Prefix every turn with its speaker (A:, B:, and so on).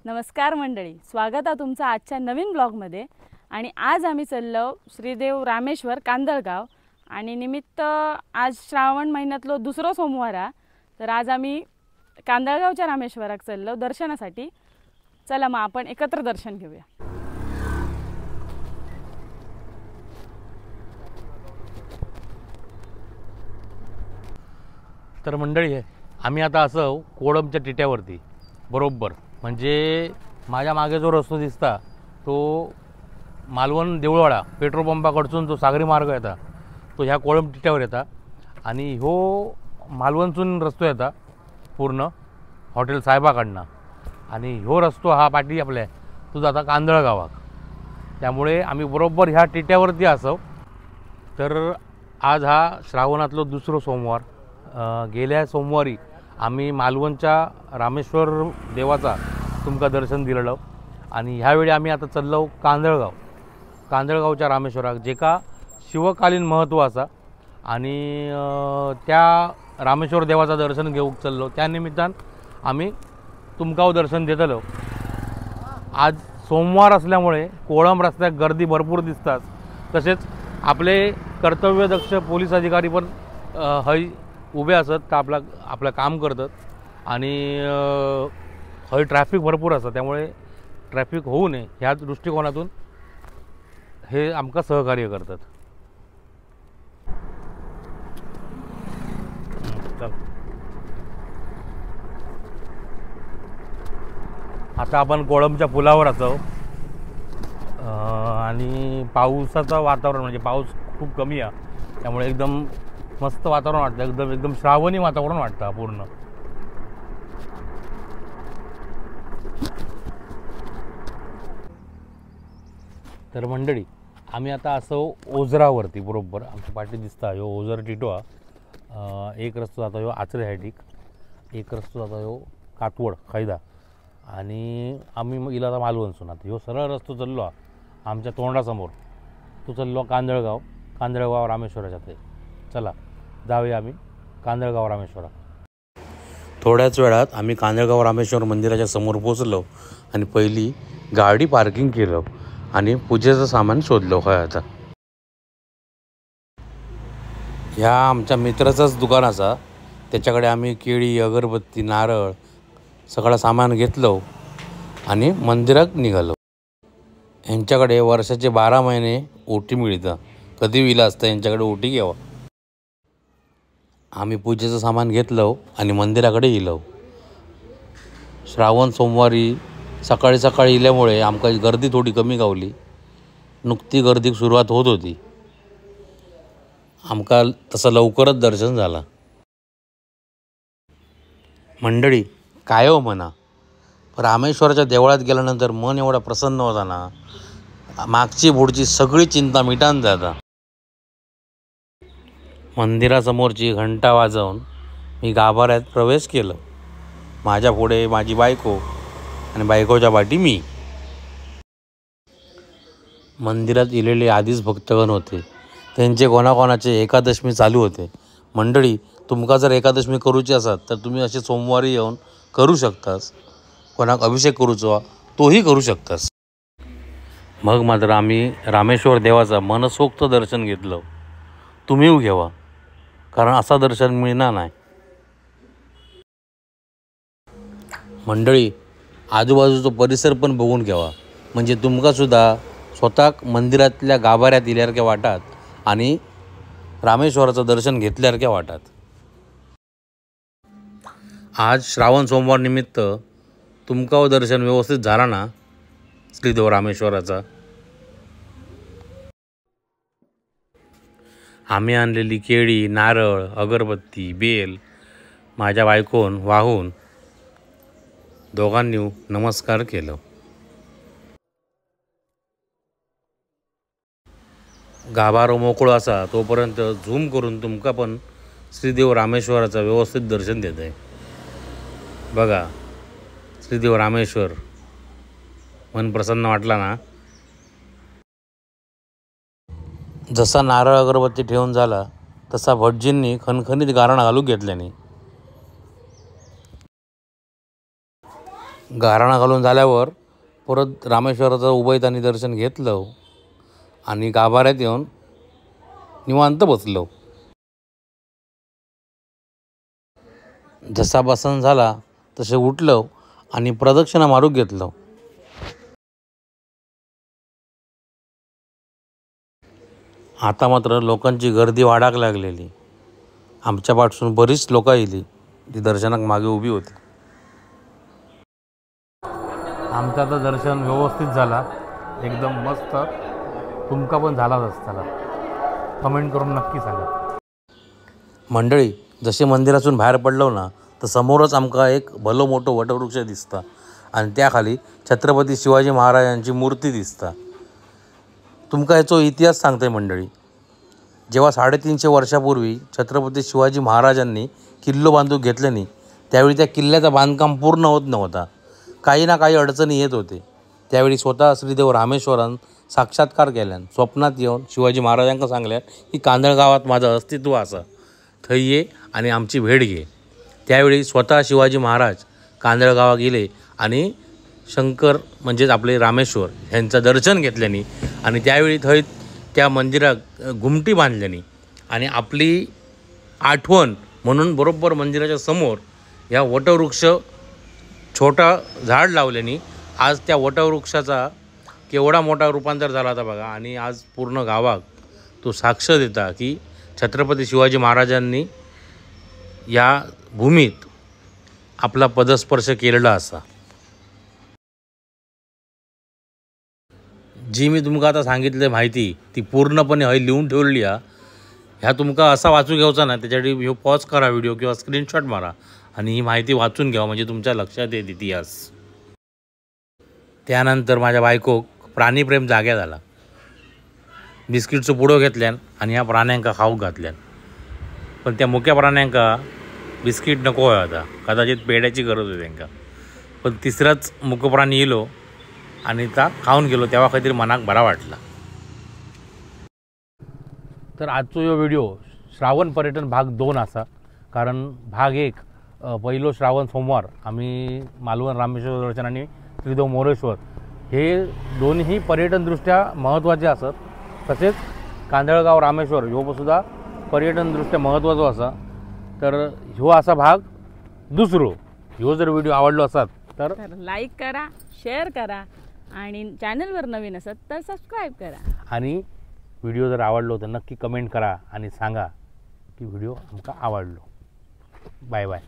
A: नमस्कार मंडळी, स्वागत आहे तुमचं आजच्या नवीन ब्लॉगमध्ये। आणि आज आम्ही चाललो श्रीदेव रामेश्वर कांदळगाव आणि निमित्त आज श्रावण महिन्यातलो दुसरा सोमवार आहे। तर आज आम्ही कांदळगावच्या रामेश्वराक चाललो दर्शनासाठी। चला मग आपण एकत्र दर्शन घेऊया।
B: तर मंडळी आम्ही आता असं कोळमच्या टिट्यावरती बरोबर म्हणजे माझ्या मागे जो रस्तो दिसता तो मालवण देऊळवाडा पेट्रोल पंपाकडसून जो सागरी मार्ग येता तो ह्या कोळम टिट्यावर येता आणि हो मालवणसून रस्तो येता पूर्ण हॉटेल साहेबाकडनं आणि हो रस्तो हा पाठी आपल्या तो जाता कांदळगावाक। त्यामुळे आम्ही बरोबर ह्या टिट्यावरती असो। तर आज हा श्रावणातलो दुसरो सोमवार। गेल्या सोमवारी आम्ही मालवणच्या रामेश्वर देवाचा तुमका दर्शन दिलेलं आणि ह्यावेळी आम्ही आता चाललो कांदळगावच्या रामेश्वराक जेका शिवकालीन महत्त्व असा आणि त्या रामेश्वर देवाचा दर्शन घेऊक चाललो। त्या निमित्तान आम्ही तुमका दर्शन देतलो। आज सोमवार असल्यामुळे कोळम रस्त्यात गर्दी भरपूर दिसतात। तसेच आपले कर्तव्यदक्ष पोलीस अधिकारी पण हय उभे असत का आपलं काम करतात आणि हय ट्रॅफिक भरपूर असतं। त्यामुळे ट्रॅफिक होऊ नये ह्या दृष्टिकोनातून हे आमका सहकार्य करतात। आता आपण कोळमच्या पुलावर असो आणि पावसाचं वातावरण म्हणजे पाऊस खूप कमी आहे त्यामुळे एकदम मस्त वातावरण वाटतं। एकदम श्रावणी वातावरण वाटतं पूर्ण। तर मंडळी आम्ही आता असो ओझरावरती बरोबर आमच्या पाठी दिसता ह्यो ओझर टिटवा। एक रस्तो जाता ह्यो आचरे हायटीक, एक रस्तो जाता ह्यो कातवड खैदा आणि आम्ही इला आता मालवणसून आता ह्यो सरळ रस्तो चाललो आमच्या तोंडासमोर तो चाललो कांदळगाव रामेश्वराच्या ते। चला जाऊया आम्ही कांदळगाव रामेश्वरा। थोड्याच वेळात आम्ही कांदळगाव रामेश्वर मंदिराच्या समोर पोचलो आणि पहिली गाडी पार्किंग केलं आणि पूजेचं सामान शोधलं होय। आता ह्या आमच्या मित्राचंच दुकान असा त्याच्याकडे आम्ही केळी अगरबत्ती नारळ सगळं सामान घेतलं आणि मंदिरात निघालो। यांच्याकडे वर्षाचे 12 महिने ओटी मिळतं, कधी विला असतं यांच्याकडे ओटी घ्यावा। आम्ही पूजेचं सामान घेतलं आणि मंदिराकडे गेलो। श्रावण सोमवारी सकाळी सकाळी इल्यामुळे आमका गर्दी थोडी कमी गावली। नुकती गर्दीक सुरुवात होत होती, आमका तसं लवकरच दर्शन झालं। मंडळी काय हो म्हणा, रामेश्वराच्या देवळात गेल्यानंतर मन एवढा प्रसन्न होता ना, मागची पुढची सगळी चिंता मिटान जाता। मंदिरासमोरची घंटा वाजवून मी गाभाऱ्यात प्रवेश केलं। माझ्या पुढे माझी बायको आणि बायकोच्या पाठी मी। मंदिरात इलेले आधीच भक्तगण होते, त्यांचे कोणाकोणाचे एकादशमी चालू होते। मंडळी तुमका जर एकादशमी करूची असतात तर तुम्ही असे सोमवारी येऊन करू शकतास। कोणाक अभिषेक करूचो तोही करू शकतास। मग मात्र आम्ही रामेश्वर देवाचा मनसोक्त दर्शन घेतलं। तुम्हीही घ्यावा कारण असा दर्शन मिळणार नाही। मंडळी आजूबाजूचा परिसर पण बघून घ्यावा म्हणजे तुमका सुद्धा स्वतः मंदिरातल्या गाभाऱ्यात इल्यासारख्या वाटात आणि रामेश्वराचं दर्शन घेतल्यासारख्या वाटात। आज श्रावण सोमवार निमित्त तुमका दर्शन व्यवस्थित झाला ना श्रीदेव रामेश्वराचा। आम्ही आणलेली केळी नारळ अगरबत्ती बेल माझ्या बायकोन वाहून दोघांनी नमस्कार केलं। गाभारो मोकळो असा तोपर्यंत झूम करून तुमका पण श्रीदेव रामेश्वराचं व्यवस्थित दर्शन देत आहे। बघा श्रीदेव रामेश्वर, मन प्रसन्न वाटला ना। जसा नारळ अगरबत्ती ठेवून झाला तसा भटजींनी खणखणीत गारण घालून घेतल्याने गाराणा घालून झाल्यावर परत रामेश्वराचं उभयतानी दर्शन घेतलं आणि गाभाऱ्यात येऊन निवांत बसलो. जसा बसन झाला तसे उठलो आणि प्रदक्षिणा मारून घेतलं. आता मात्र लोकांची गर्दी वाढाक लागलेली. आमच्या पाठसून बरीच लोक येली ती दर्शनाक मागे उभी होती. आमचं तर दर्शन व्यवस्थित झाला, एकदम मस्त. तुमका पण झालाच असताना कमेंट करून नक्की सांगा. मंडळी, जसे मंदिरातून बाहेर पडलो ना तर समोरच आमका एक भलो मोठं वटवृक्ष दिसता आणि त्याखाली छत्रपती शिवाजी महाराजांची मूर्ती दिसता. तुमका याचा इतिहास सांगते मंडळी. जेव्हा 350 वर्षापूर्वी छत्रपती शिवाजी महाराजांनी किल्लो बांधून घेतल्यानी त्यावेळी त्या किल्ल्याचं बांधकाम पूर्ण होत नव्हता. काही ना काही अडचणी येत होते. त्यावेळी स्वतः श्रीदेव रामेश्वरान साक्षात्कार केल्यान स्वप्नात येऊन शिवाजी महाराजांका सांगल्यान की कांदळगावात माझं अस्तित्व असा, थंय ये आणि आमची भेट घे. त्यावेळी स्वतः शिवाजी महाराज कांदळगावा गेले आणि शंकर म्हणजेच आपले रामेश्वर यांचं दर्शन घेतल्यानी आणि त्यावेळी थंय त्या मंदिरात घुमटी बांधल्यानी आणि आपली आठवण म्हणून बरोबर मंदिराच्या समोर या वटवृक्ष छोटा झाड लावल्यानी आज त्या वटवृक्षाचा केवढा मोठा रूपांतर झाला होता बघा. आणि आज पूर्ण गावात तो साक्ष देता की छत्रपती शिवाजी महाराजांनी या भूमीत आपला पदस्पर्श केलेला असा. जी मी तुमका आता सांगितले माहिती ती पूर्णपणे हय लिहून ठेवलेली आहे. ह्या तुमका असा वाचू घ्यायचा ना, त्याच्यासाठी ह्यो पॉज करा व्हिडिओ किंवा स्क्रीनशॉट मारा आणि ही माहिती वाचून घ्या म्हणजे तुमच्या लक्षात येईल इतिहास. त्यानंतर माझ्या बायकोक प्राणीप्रेम जाग्या झाला. बिस्किटचं पुडो घेतल्यान आणि ह्या प्राण्यांका खाऊक घातल्यान. पण त्या मुक्या प्राण्यांका बिस्किट नको होता, कदाचित पेड्याची गरज होती त्यांना. पण तिसराच मुक प्राणी येलो आणि त्या खाऊन गेलो, तेव्हा काहीतरी मनाक बरा वाटला. तर आजचो ह्यो व्हिडिओ श्रावण पर्यटन भाग 2 असा. कारण भाग 1 पहिलो श्रावण सोमवार आम्ही मालवण रामेश्वर दर्शन आणि श्रीदेव मोरेश्वर हे दोन्ही पर्यटनदृष्ट्या महत्त्वाचे असत. तसेच कांदळगाव रामेश्वर ह्यो सुद्धा पर्यटनदृष्ट्या महत्त्वाचा असा. तर ह्यो असा भाग दुसरो. ह्यो जर व्हिडिओ आवडलो असत तर
A: लाईक करा, शेअर करा आणि चॅनलवर नवीन असत तर सबस्क्राईब करा.
B: आणि व्हिडिओ जर आवडलो तर नक्की कमेंट करा आणि सांगा की व्हिडिओ आमका आवडलो. Bye bye.